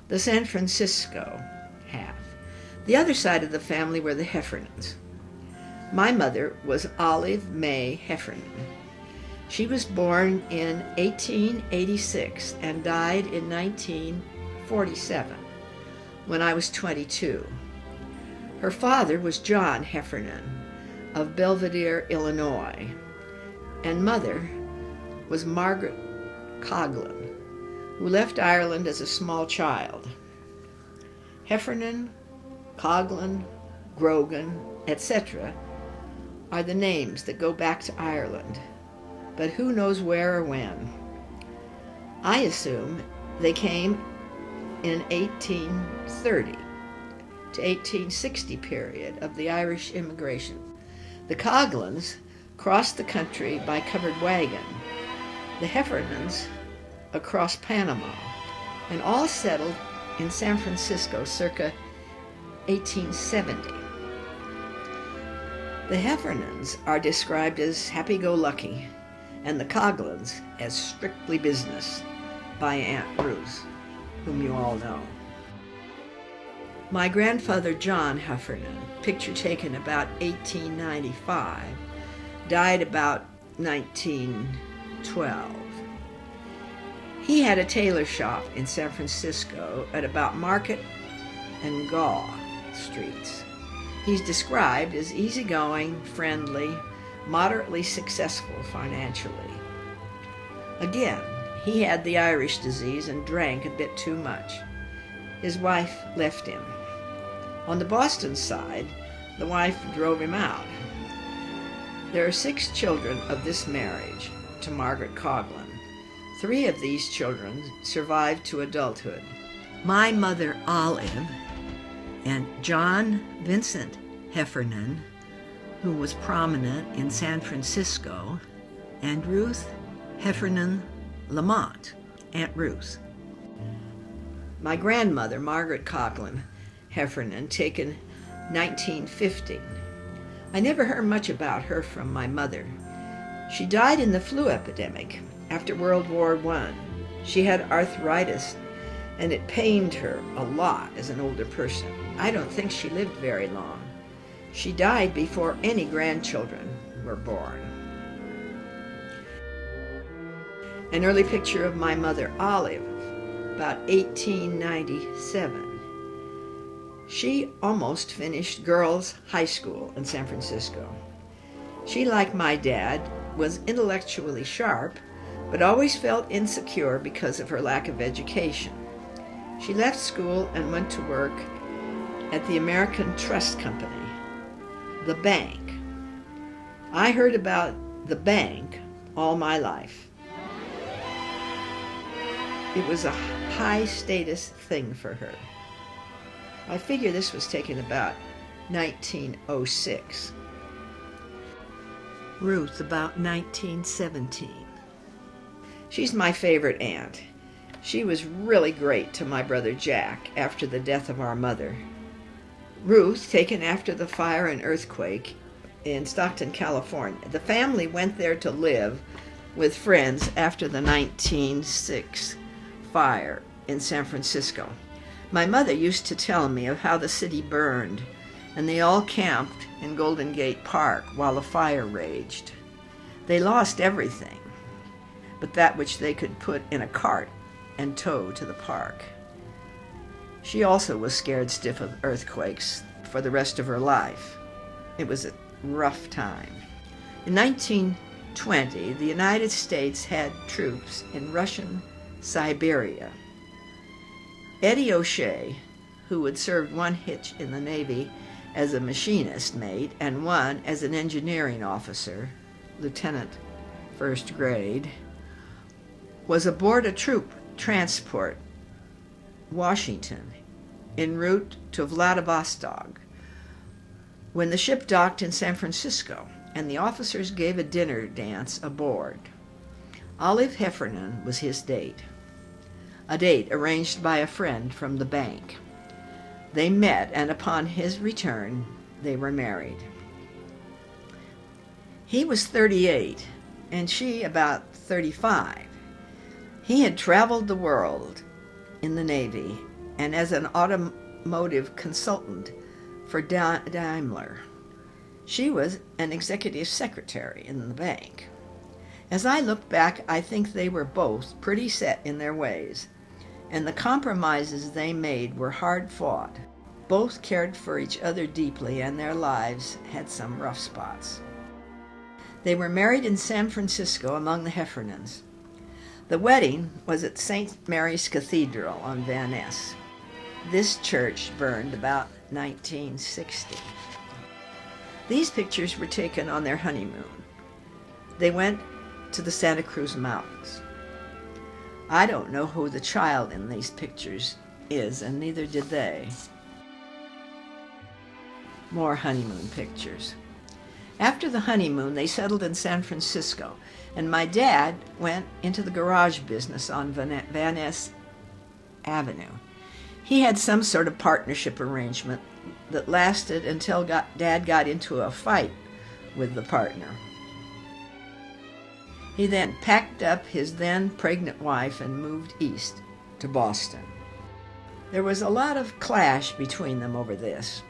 the San Francisco half. The other side of the family were the Heffernans. My mother was Olive May Heffernan. She was born in 1886 and died in 1947 when I was 22. Her father was John Heffernan of Belvedere, Illinois, and mother was Margaret Coghlan, who left Ireland as a small child. Heffernan, Coghlan, Grogan, etc. are the names that go back to Ireland, but who knows where or when. I assume they came in 1830 to 1860 period of the Irish immigration. The Coghlans crossed the country by covered wagon, the Heffernans across Panama, and all settled in San Francisco circa 1870. The Heffernans are described as happy-go-lucky, and the Coghlans as strictly business by Aunt Ruth, whom you all know. My grandfather John Heffernan, picture taken about 1895, died about 1912. He had a tailor shop in San Francisco at about Market and Gaw streets. He's described as easygoing, friendly, moderately successful financially. Again, he had the Irish disease and drank a bit too much. His wife left him. On the Boston side, the wife drove him out. There are 6 children of this marriage to Margaret Coghlan. 3 of these children survived to adulthood. My mother Olive and John Vincent Heffernan, who was prominent in San Francisco, and Ruth Heffernan Lamont, Aunt Ruth. My grandmother, Margaret Coghlan Heffernan, taken 1950. I never heard much about her from my mother. She died in the flu epidemic after World War I. She had arthritis, and it pained her a lot as an older person. I don't think she lived very long. She died before any grandchildren were born. An early picture of my mother Olive, about 1897. She almost finished girls' high school in San Francisco. She, like my dad, was intellectually sharp, but always felt insecure because of her lack of education. She left school and went to work at the American Trust Company, the bank. I heard about the bank all my life. It was a high-status thing for her. I figure this was taken about 1906. Ruth, about 1917. She's my favorite aunt. She was really great to my brother Jack after the death of our mother. Ruth, taken after the fire and earthquake in Stockton, California. The family went there to live with friends after the 1906 fire in San Francisco. My mother used to tell me of how the city burned, and they all camped in Golden Gate Park while the fire raged. They lost everything but that which they could put in a cart and tow to the park. She also was scared stiff of earthquakes for the rest of her life. It was a rough time. In 1920, the United States had troops in Russian Siberia. Eddie O'Shea, who had served 1 hitch in the Navy as a machinist mate and 1 as an engineering officer, lieutenant first grade, was aboard a troop transport, Washington, en route to Vladivostok, when the ship docked in San Francisco, and the officers gave a dinner dance aboard. Olive Heffernan was his date, a date arranged by a friend from the bank. They met, and upon his return, they were married. He was 38, and she about 35. He had traveled the world in the Navy and as an automotive consultant for Daimler. She was an executive secretary in the bank. As I look back, I think they were both pretty set in their ways, and the compromises they made were hard fought. Both cared for each other deeply, and their lives had some rough spots. They were married in San Francisco among the Heffernans. The wedding was at St. Mary's Cathedral on Van Ness. This church burned about 1960. These pictures were taken on their honeymoon. They went to the Santa Cruz Mountains. I don't know who the child in these pictures is, and neither did they. More honeymoon pictures. After the honeymoon, they settled in San Francisco, and my dad went into the garage business on Van Ness Avenue. He had some sort of partnership arrangement that lasted until Dad got into a fight with the partner. He then packed up his then pregnant wife and moved east to Boston. There was a lot of clash between them over this.